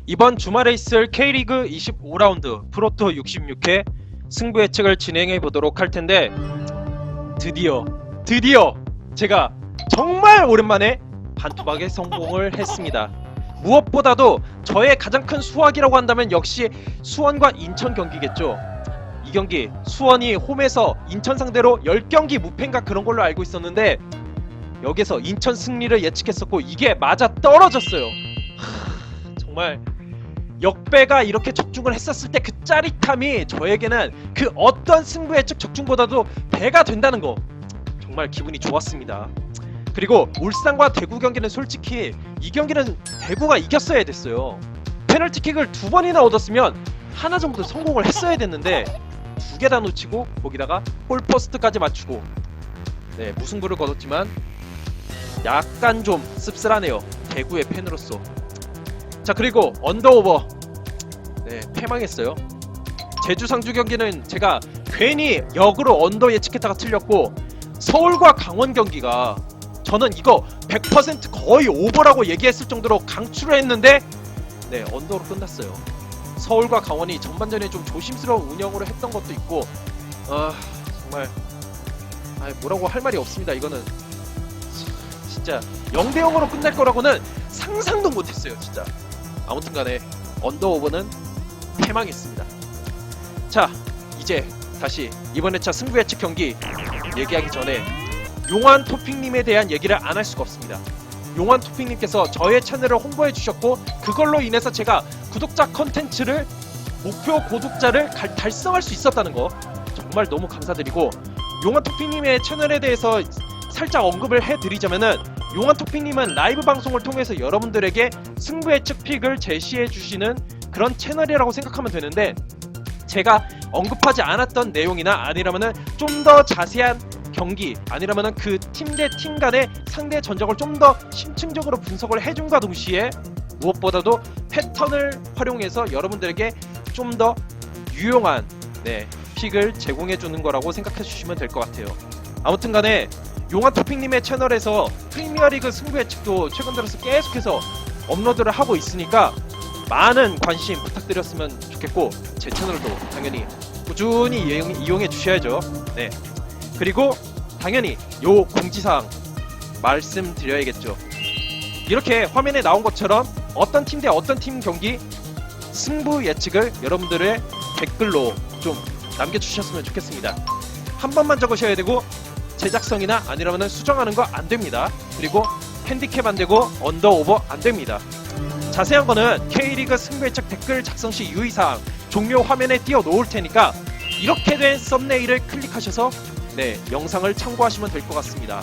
이번 주말에 있을 K리그 25라운드 프로토 66회 승부 예측을 진행해 보도록 할 텐데 드디어 제가 정말 오랜만에 반토막에 성공을 했습니다. 무엇보다도 저의 가장 큰 수확이라고 한다면 역시 수원과 인천 경기겠죠. 이 경기 수원이 홈에서 인천 상대로 10경기 무패인가 그런 걸로 알고 있었는데 여기서 인천 승리를 예측했었고 이게 맞아 떨어졌어요. 정말 역배가 이렇게 적중을 했었을 때 그 짜릿함이 저에게는 그 어떤 승부 예측 적중보다도 배가 된다는 거 정말 기분이 좋았습니다. 그리고 울산과 대구 경기는 솔직히 이 경기는 대구가 이겼어야 됐어요. 페널티킥을 2번이나 얻었으면 하나 정도 성공을 했어야 됐는데 2개 다 놓치고 거기다가 골포스트까지 맞추고 네, 무승부를 거뒀지만 약간 좀 씁쓸하네요. 대구의 팬으로서. 자, 그리고 언더오버 네, 패망했어요. 제주 상주 경기는 제가 괜히 역으로 언더 예측했다가 틀렸고 서울과 강원 경기가 저는 이거 100% 거의 오버라고 얘기했을 정도로 강추를 했는데 네, 언더로 끝났어요. 서울과 강원이 전반전에 좀 조심스러운 운영으로 했던 것도 있고 정말 뭐라고 할 말이 없습니다. 이거는 진짜 0대0으로 끝날 거라고는 상상도 못했어요. 진짜. 아무튼간에 언더오버는 패망했습니다. 자, 이제 다시 이번 회차 승부 예측 경기 얘기하기 전에 용환 토핑님에 대한 얘기를 안 할 수가 없습니다. 용환 토핑님께서 저의 채널을 홍보해 주셨고 그걸로 인해서 제가 구독자 컨텐츠를 목표 구독자를 달성할 수 있었다는 거 정말 너무 감사드리고, 용환 토핑님의 채널에 대해서 살짝 언급을 해드리자면은 용환 토핑님은 라이브 방송을 통해서 여러분들에게 승부 예측 픽을 제시해 주시는 그런 채널이라고 생각하면 되는데, 제가 언급하지 않았던 내용이나 아니라면은 좀 더 자세한 경기 아니라면은 그 팀 대 팀 간의 상대 전적을 좀 더 심층적으로 분석을 해준과 동시에 무엇보다도 패턴을 활용해서 여러분들에게 좀 더 유용한 픽을 제공해주는 거라고 생각해 주시면 될 것 같아요. 아무튼간에 용환 토핑님의 채널에서 프리미어리그 승부 예측도 최근 들어서 계속해서 업로드를 하고 있으니까 많은 관심 부탁드렸으면 좋겠고, 제 채널도 당연히 꾸준히 이용해 주셔야죠. 네. 그리고 당연히 요 공지사항 말씀드려야겠죠. 이렇게 화면에 나온 것처럼 어떤 팀 대 어떤 팀 경기 승부 예측을 여러분들의 댓글로 좀 남겨주셨으면 좋겠습니다. 한 번만 적으셔야 되고 제작성이나 아니라면 수정하는 거 안 됩니다. 그리고 핸디캡 안 되고 언더오버 안 됩니다. 자세한 거는 K리그 승부 예측 댓글 작성 시 유의사항 종료 화면에 띄워 놓을 테니까 이렇게 된 썸네일을 클릭하셔서 영상을 참고하시면 될 것 같습니다.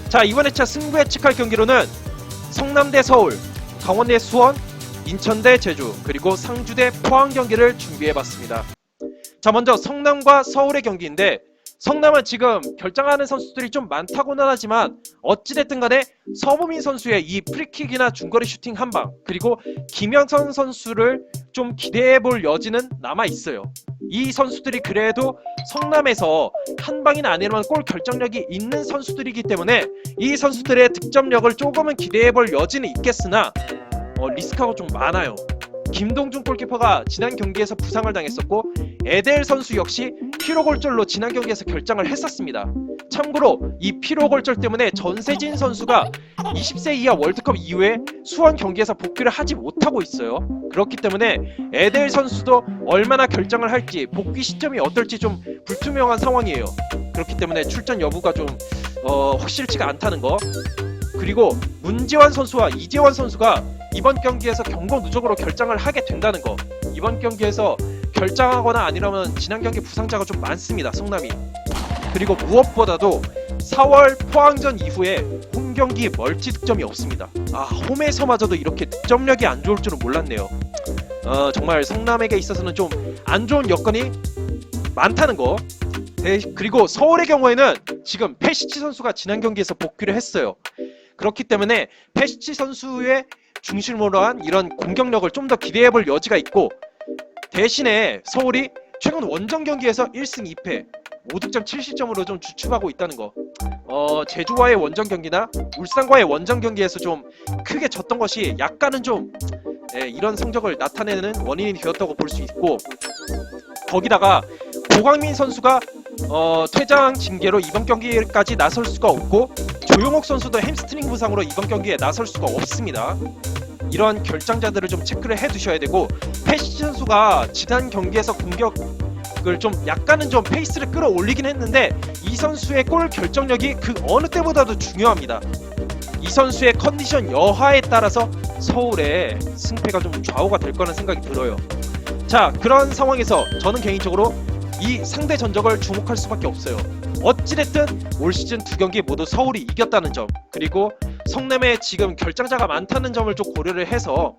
자, 이번 회차 승부 예측할 경기로는 성남 대 서울, 강원 대 수원, 인천 대 제주, 그리고 상주 대 포항 경기를 준비해봤습니다. 자, 먼저 성남과 서울의 경기인데, 성남은 지금 결정하는 선수들이 좀 많다고는 하지만 어찌됐든 간에 서보민 선수의 이 프리킥이나 중거리 슈팅 한방, 그리고 김영선 선수를 좀 기대해볼 여지는 남아있어요. 이 선수들이 그래도 성남에서 한방이나 아니면 골 결정력이 있는 선수들이기 때문에 이 선수들의 득점력을 조금은 기대해볼 여지는 있겠으나 리스크가 좀 많아요. 김동준 골키퍼가 지난 경기에서 부상을 당했었고 에델 선수 역시 피로골절로 지난 경기에서 결장을 했었습니다. 참고로 이 피로골절 때문에 전세진 선수가 20세 이하 월드컵 이후에 수원 경기에서 복귀를 하지 못하고 있어요. 그렇기 때문에 에델 선수도 얼마나 결장을 할지 복귀 시점이 어떨지 좀 불투명한 상황이에요. 그렇기 때문에 출전 여부가 좀 확실치가 않다는 거. 그리고 문지환 선수와 이재환 선수가 이번 경기에서 경고 누적으로 결장을 하게 된다는 거. 이번 경기에서 결장하거나 아니라면 지난 경기 부상자가 좀 많습니다, 성남이. 그리고 무엇보다도 4월 포항전 이후에 홈 경기 멀티 득점이 없습니다. 홈에서마저도 이렇게 득점력이 안 좋을 줄은 몰랐네요. 정말 성남에게 있어서는 좀 안 좋은 여건이 많다는 거. 그리고 서울의 경우에는 지금 페시치 선수가 지난 경기에서 복귀를 했어요. 그렇기 때문에 페시치 선수의 중심으로 한 이런 공격력을 좀 더 기대해볼 여지가 있고, 대신에 서울이 최근 원정 경기에서 1승 2패 5득점 7실점으로 좀 주춤하고 있다는 거. 제주와의 원정 경기나 울산과의 원정 경기에서 좀 크게 졌던 것이 약간은 좀 이런 성적을 나타내는 원인이 되었다고 볼 수 있고, 거기다가 고광민 선수가 퇴장 징계로 이번 경기까지 나설 수가 없고, 조용옥 선수도 햄스트링 부상으로 이번 경기에 나설 수가 없습니다. 이런 결장자들을 좀 체크를 해두셔야 되고, 패시 선수가 지난 경기에서 공격을 좀 약간은 좀 페이스를 끌어올리긴 했는데 이 선수의 골 결정력이 그 어느 때보다도 중요합니다. 이 선수의 컨디션 여하에 따라서 서울의 승패가 좀 좌우가 될 거라는 생각이 들어요. 자, 그런 상황에서 저는 개인적으로 이 상대 전적을 주목할 수밖에 없어요. 어찌됐든 올 시즌 2경기 모두 서울이 이겼다는 점, 그리고 성남에 지금 결장자가 많다는 점을 좀 고려를 해서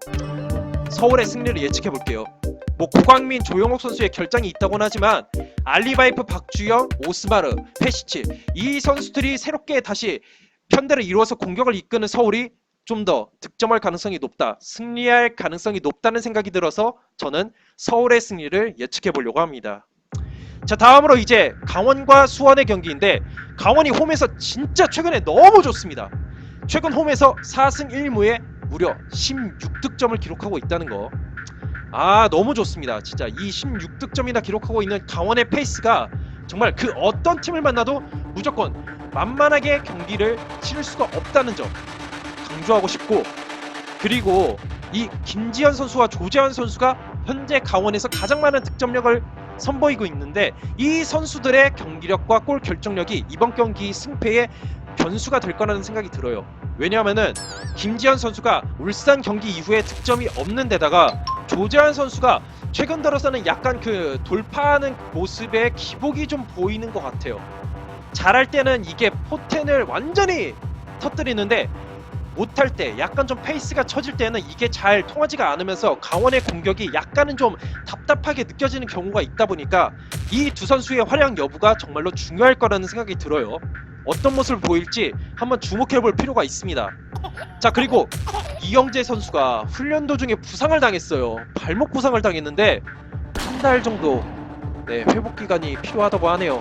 서울의 승리를 예측해 볼게요. 뭐 고광민, 조용옥 선수의 결장이 있다고는 하지만 알리바이프, 박주영, 오스마르, 페시치, 이 선수들이 새롭게 다시 편대를 이루어서 공격을 이끄는 서울이 좀 더 득점할 가능성이 높다, 승리할 가능성이 높다는 생각이 들어서 저는 서울의 승리를 예측해 보려고 합니다. 자, 다음으로 이제 강원과 수원의 경기인데, 강원이 홈에서 진짜 최근에 너무 좋습니다. 최근 홈에서 4승 1무에 무려 16득점을 기록하고 있다는 거, 너무 좋습니다. 진짜 이 16득점이나 기록하고 있는 강원의 페이스가 정말 그 어떤 팀을 만나도 무조건 만만하게 경기를 치를 수가 없다는 점 강조하고 싶고, 그리고 이 김지현 선수와 조재환 선수가 현재 강원에서 가장 많은 득점력을 선보이고 있는데, 이 선수들의 경기력과 골 결정력이 이번 경기 승패의 변수가 될 거라는 생각이 들어요. 왜냐하면은 김지현 선수가 울산 경기 이후에 득점이 없는 데다가 조재환 선수가 최근 들어서는 약간 그 돌파하는 모습에 기복이 좀 보이는 것 같아요. 잘할 때는 이게 포텐을 완전히 터뜨리는데, 못할 때 약간 좀 페이스가 처질 때는 이게 잘 통하지가 않으면서 강원의 공격이 약간은 좀 답답하게 느껴지는 경우가 있다 보니까 이 두 선수의 활약 여부가 정말로 중요할 거라는 생각이 들어요. 어떤 모습을 보일지 한번 주목해볼 필요가 있습니다. 자, 그리고 이영재 선수가 훈련 도중에 부상을 당했어요. 발목 부상을 당했는데 한 달 정도 회복 기간이 필요하다고 하네요.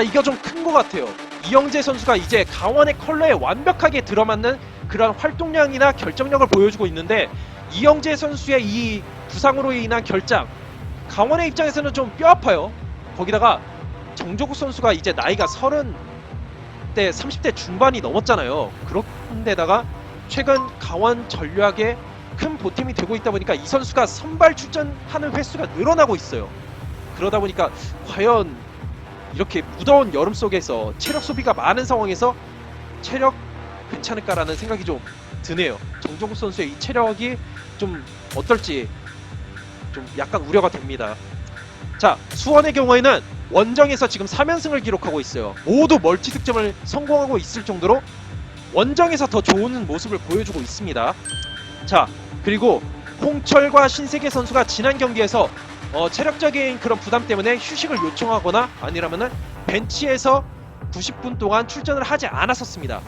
이거 좀 큰 것 같아요. 이영재 선수가 이제 강원의 컬러에 완벽하게 들어맞는 그런 활동량이나 결정력을 보여주고 있는데, 이영재 선수의 이 부상으로 인한 결장, 강원의 입장에서는 좀 뼈아파요. 거기다가 정조국 선수가 이제 나이가 30대 30대 중반이 넘었잖아요. 그런데다가 최근 강원 전략에 큰 보탬이 되고 있다 보니까 이 선수가 선발 출전하는 횟수가 늘어나고 있어요. 그러다 보니까 과연 이렇게 무더운 여름 속에서 체력 소비가 많은 상황에서 체력 괜찮을까라는 생각이 좀 드네요. 정종국 선수의 이 체력이 좀 어떨지 좀 약간 우려가 됩니다. 자, 수원의 경우에는 원정에서 지금 3연승을 기록하고 있어요. 모두 멀티 득점을 성공하고 있을 정도로 원정에서 더 좋은 모습을 보여주고 있습니다. 자, 그리고 홍철과 신세계 선수가 지난 경기에서 체력적인 그런 부담 때문에 휴식을 요청하거나 아니라면은 벤치에서 90분 동안 출전을 하지 않았었습니다.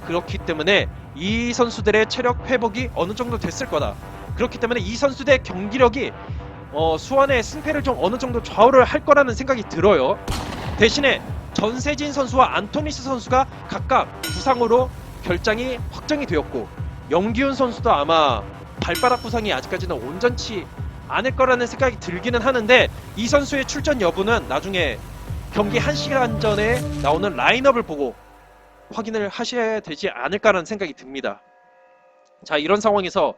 그렇기 때문에 이 선수들의 체력 회복이 어느 정도 됐을 거다. 그렇기 때문에 이 선수들의 경기력이 수원의 승패를 좀 어느 정도 좌우를 할 거라는 생각이 들어요. 대신에 전세진 선수와 안토니스 선수가 각각 부상으로 결장이 확정이 되었고, 영기훈 선수도 아마 발바닥 부상이 아직까지는 온전치 않을 거라는 생각이 들기는 하는데, 이 선수의 출전 여부는 나중에 경기 1시간 전에 나오는 라인업을 보고 확인을 하셔야 되지 않을까라는 생각이 듭니다. 자, 이런 상황에서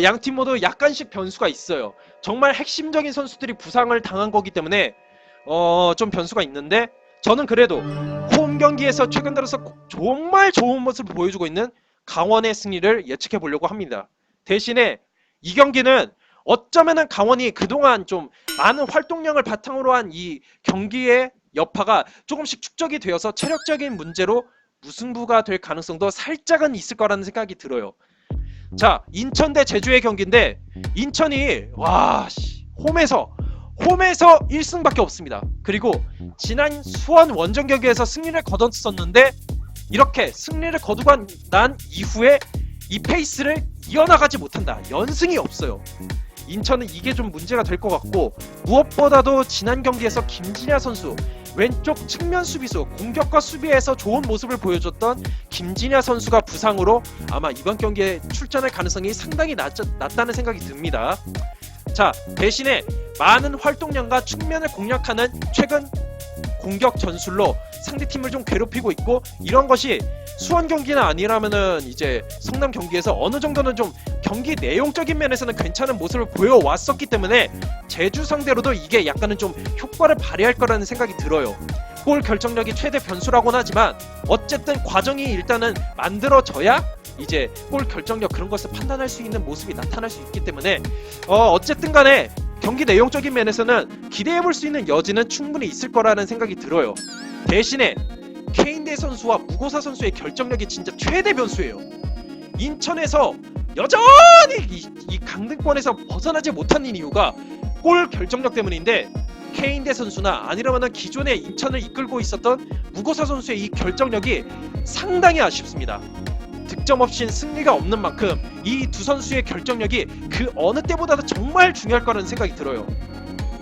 양팀 모두 약간씩 변수가 있어요. 정말 핵심적인 선수들이 부상을 당한 거기 때문에 좀 변수가 있는데, 저는 그래도 홈 경기에서 최근 들어서 정말 좋은 모습을 보여주고 있는 강원의 승리를 예측해 보려고 합니다. 대신에 이 경기는 어쩌면은 강원이 그동안 좀 많은 활동량을 바탕으로 한 이 경기의 여파가 조금씩 축적이 되어서 체력적인 문제로 무승부가 될 가능성도 살짝은 있을 거라는 생각이 들어요. 자, 인천 대 제주의 경기인데, 인천이 홈에서 1승밖에 없습니다. 그리고 지난 수원 원정 경기에서 승리를 거뒀었는데, 이렇게 승리를 거두고 난 이후에 이 페이스를 이어나가지 못한다. 연승이 없어요. 인천은 이게 좀 문제가 될 것 같고, 무엇보다도 지난 경기에서 김진야 선수, 왼쪽 측면 수비수 공격과 수비에서 좋은 모습을 보여줬던 김진야 선수가 부상으로 아마 이번 경기에 출전할 가능성이 상당히 낮다는 생각이 듭니다. 자, 대신에 많은 활동량과 측면을 공략하는 최근 공격 전술로 상대팀을 좀 괴롭히고 있고, 이런 것이 수원 경기는 아니라면은 이제 성남 경기에서 어느 정도는 좀 경기 내용적인 면에서는 괜찮은 모습을 보여왔었기 때문에 제주 상대로도 이게 약간은 좀 효과를 발휘할 거라는 생각이 들어요. 골 결정력이 최대 변수라고는 하지만 어쨌든 과정이 일단은 만들어져야 이제 골 결정력 그런 것을 판단할 수 있는 모습이 나타날 수 있기 때문에 어쨌든 간에 경기 내용적인 면에서는 기대해볼 수 있는 여지는 충분히 있을 거라는 생각이 들어요. 대신에 케인대 선수와 무고사 선수의 결정력이 진짜 최대 변수예요. 인천에서 여전히 이 강등권에서 벗어나지 못한 이유가 골 결정력 때문인데, 케인대 선수나 아니라면 기존에 인천을 이끌고 있었던 무고사 선수의 이 결정력이 상당히 아쉽습니다. 득점 없인 승리가 없는 만큼 이 두 선수의 결정력이 그 어느 때보다도 정말 중요할 거라는 생각이 들어요.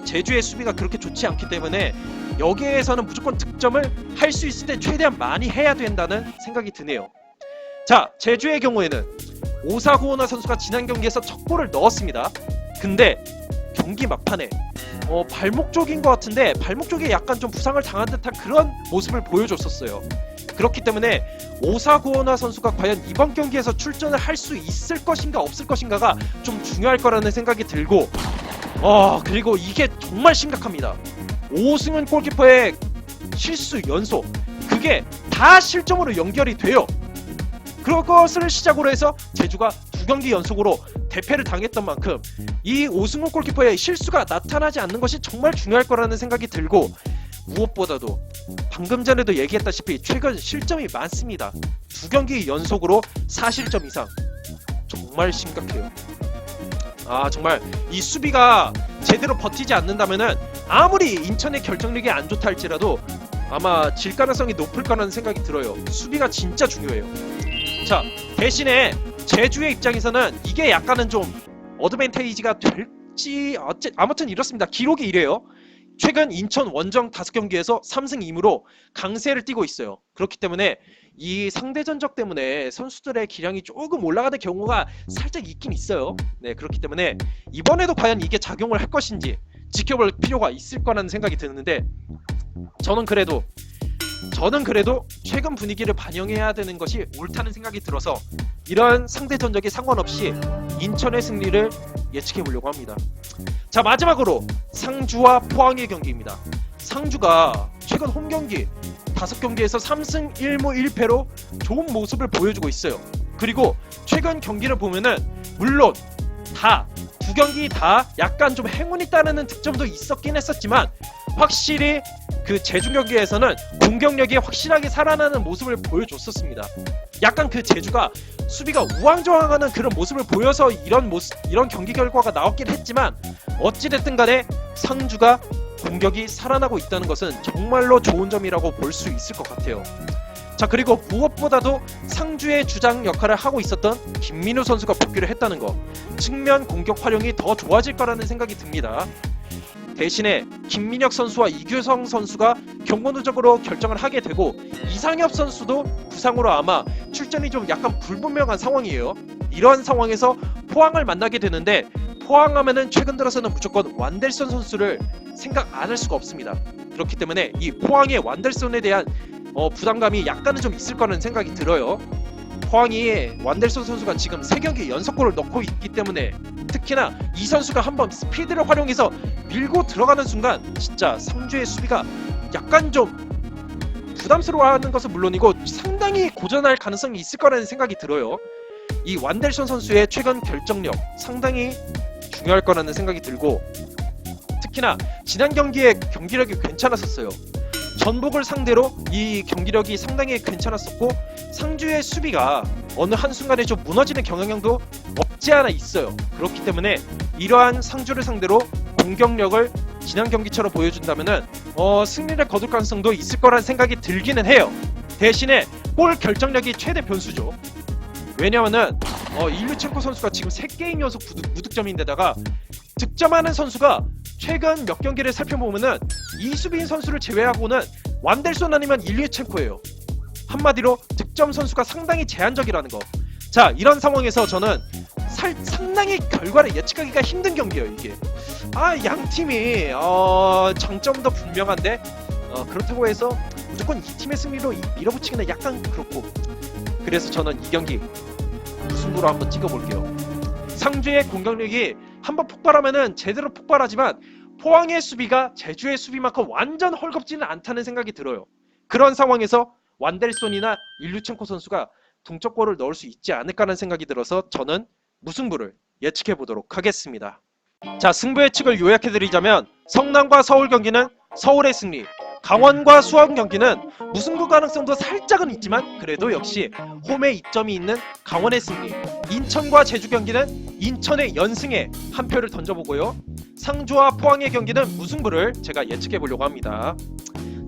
제주의 수비가 그렇게 좋지 않기 때문에 여기에서는 무조건 득점을 할 수 있을 때 최대한 많이 해야 된다는 생각이 드네요. 자, 제주의 경우에는 오사구오나 선수가 지난 경기에서 첫 골을 넣었습니다. 근데 경기 막판에 발목 쪽인 것 같은데 발목 쪽에 약간 좀 부상을 당한 듯한 그런 모습을 보여줬었어요. 그렇기 때문에 오사구오나 선수가 과연 이번 경기에서 출전을 할 수 있을 것인가 없을 것인가가 좀 중요할 거라는 생각이 들고, 그리고 이게 정말 심각합니다. 오승훈 골키퍼의 실수 연속, 그게 다 실점으로 연결이 돼요. 그것을 시작으로 해서 제주가 두 경기 연속으로 대패를 당했던 만큼 이 오승훈 골키퍼의 실수가 나타나지 않는 것이 정말 중요할 거라는 생각이 들고, 무엇보다도 방금 전에도 얘기했다시피 최근 실점이 많습니다. 두 경기 연속으로 4실점 이상, 정말 심각해요. 정말 이 수비가 제대로 버티지 않는다면은 아무리 인천의 결정력이 안 좋다 할지라도 아마 질 가능성이 높을 거라는 생각이 들어요. 수비가 진짜 중요해요. 자, 대신에 제주의 입장에서는 이게 약간은 좀 어드밴테이지가 될지, 아무튼 이렇습니다. 기록이 이래요. 최근 인천 원정 5경기에서 3승 2무로 강세를 띠고 있어요. 그렇기 때문에 이 상대 전적 때문에 선수들의 기량이 조금 올라가는 경우가 살짝 있긴 있어요. 네, 그렇기 때문에 이번에도 과연 이게 작용을 할 것인지 지켜볼 필요가 있을 거라는 생각이 드는데, 저는 그래도 최근 분위기를 반영해야 되는 것이 옳다는 생각이 들어서 이런 상대 전적에 상관없이 인천의 승리를 예측해 보려고 합니다. 자, 마지막으로 상주와 포항의 경기입니다. 상주가 최근 홈경기 5경기에서 3승 1무 1패로 좋은 모습을 보여주고 있어요. 그리고 최근 경기를 보면은 물론 두 경기 다 약간 좀 행운이 따르는 득점도 있었긴 했었지만, 확실히 그 제주 경기에서는 공격력이 확실하게 살아나는 모습을 보여줬었습니다. 약간 그 제주가 수비가 우왕좌왕하는 그런 모습을 보여서 이런 경기 결과가 나왔긴 했지만, 어찌됐든 간에 상주가 공격이 살아나고 있다는 것은 정말로 좋은 점이라고 볼 수 있을 것 같아요. 자, 그리고 무엇보다도 상주의 주장 역할을 하고 있었던 김민우 선수가 복귀를 했다는 거, 측면 공격 활용이 더 좋아질 거라는 생각이 듭니다. 대신에 김민혁 선수와 이규성 선수가 경고 누적으로 결정을 하게 되고, 이상엽 선수도 부상으로 아마 출전이 좀 약간 불분명한 상황이에요. 이런 상황에서 포항을 만나게 되는데, 포항하면은 최근 들어서는 무조건 완델선 선수를 생각 안 할 수가 없습니다. 그렇기 때문에 이 포항의 완델선에 대한 부담감이 약간은 좀 있을 거라는 생각이 들어요. 포항이 완델선 선수가 지금 3경기 연속골을 넣고 있기 때문에, 특히나 이 선수가 한번 스피드를 활용해서 밀고 들어가는 순간 진짜 상주의 수비가 약간 좀 부담스러워하는 것은 물론이고 상당히 고전할 가능성이 있을 거라는 생각이 들어요. 이 완델선 선수의 최근 결정력 상당히 중요할 거라는 생각이 들고, 특히나 지난 경기에 경기력이 괜찮았었어요. 전북을 상대로 이 경기력이 상당히 괜찮았었고, 상주의 수비가 어느 한순간에 좀 무너지는 경향도 없지 않아 있어요. 그렇기 때문에 이러한 상주를 상대로 공격력을 지난 경기처럼 보여준다면은 승리를 거둘 가능성도 있을 거라는 생각이 들기는 해요. 대신에 골 결정력이 최대 변수죠. 왜냐면은 일류첸코 선수가 지금 3게임 연속 무득점인데다가 득점하는 선수가 최근 몇 경기를 살펴보면은 이수빈 선수를 제외하고는 완델손 아니면 일류첸코예요. 한마디로 득점 선수가 상당히 제한적이라는 거. 자, 이런 상황에서 저는 상당히 결과를 예측하기가 힘든 경기예요, 이게. 양 팀이 장점도 분명한데 그렇다고 해서 무조건 이 팀의 승리로 밀어붙이기는 약간 그렇고, 그래서 저는 이 경기 무승부로 한번 찍어볼게요. 상주의 공격력이 한번 폭발하면은 제대로 폭발하지만 포항의 수비가 제주의 수비만큼 완전 헐겁지는 않다는 생각이 들어요. 그런 상황에서 완델손이나 일류첸코 선수가 동점골을 넣을 수 있지 않을까라는 생각이 들어서 저는 무승부를 예측해 보도록 하겠습니다. 자, 승부 예측을 요약해드리자면 성남과 서울 경기는 서울의 승리, 강원과 수원 경기는 무승부 가능성도 살짝은 있지만 그래도 역시 홈에 이점이 있는 강원의 승리, 인천과 제주 경기는 인천의 연승에 한 표를 던져보고요. 상주와 포항의 경기는 무승부를 제가 예측해 보려고 합니다.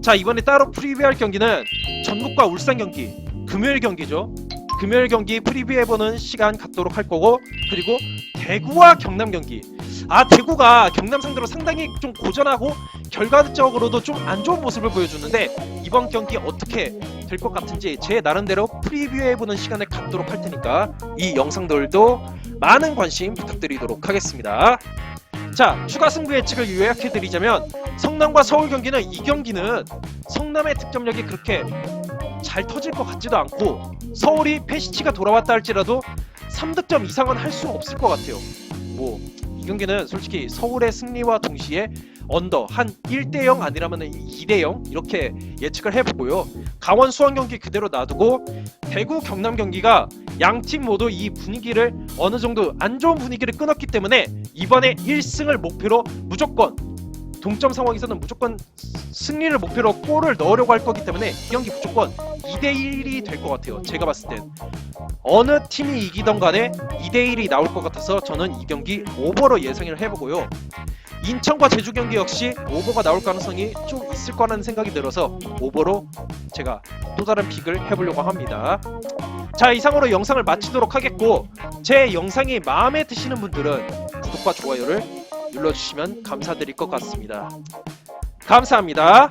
자, 이번에 따로 프리뷰할 경기는 전북과 울산 경기, 금요일 경기죠. 금요일 경기 프리뷰해보는 시간 갖도록 할 거고, 그리고 대구와 경남 경기. 대구가 경남 상대로 상당히 좀 고전하고 결과적으로도 좀 안 좋은 모습을 보여주는데 이번 경기 어떻게 될 것 같은지 제 나름대로 프리뷰해보는 시간을 갖도록 할 테니까 이 영상들도 많은 관심 부탁드리도록 하겠습니다. 자, 추가 승부 예측을 요약해드리자면 성남과 서울 경기는, 이 경기는 성남의 득점력이 그렇게 잘 터질 것 같지도 않고 서울이 페시치가 돌아왔다 할지라도 3득점 이상은 할 수 없을 것 같아요. 이 경기는 솔직히 서울의 승리와 동시에 언더 한 1대0 아니라면 2대0 이렇게 예측을 해보고요. 강원 수원 경기 그대로 놔두고 대구 경남 경기가 양팀 모두 이 분위기를 어느 정도 안 좋은 분위기를 끊었기 때문에 이번에 1승을 목표로 무조건 동점 상황에서는 무조건 승리를 목표로 골을 넣으려고 할 거기 때문에 이 경기 무조건 2대1이 될 것 같아요. 제가 봤을 땐 어느 팀이 이기던 간에 2대1이 나올 것 같아서 저는 이 경기 오버로 예상을 해보고요. 인천과 제주 경기 역시 오버가 나올 가능성이 좀 있을 거라는 생각이 들어서 오버로 제가 또 다른 픽을 해보려고 합니다. 자, 이상으로 영상을 마치도록 하겠고, 제 영상이 마음에 드시는 분들은 구독과 좋아요를 눌러주시면 감사드릴 것 같습니다. 감사합니다.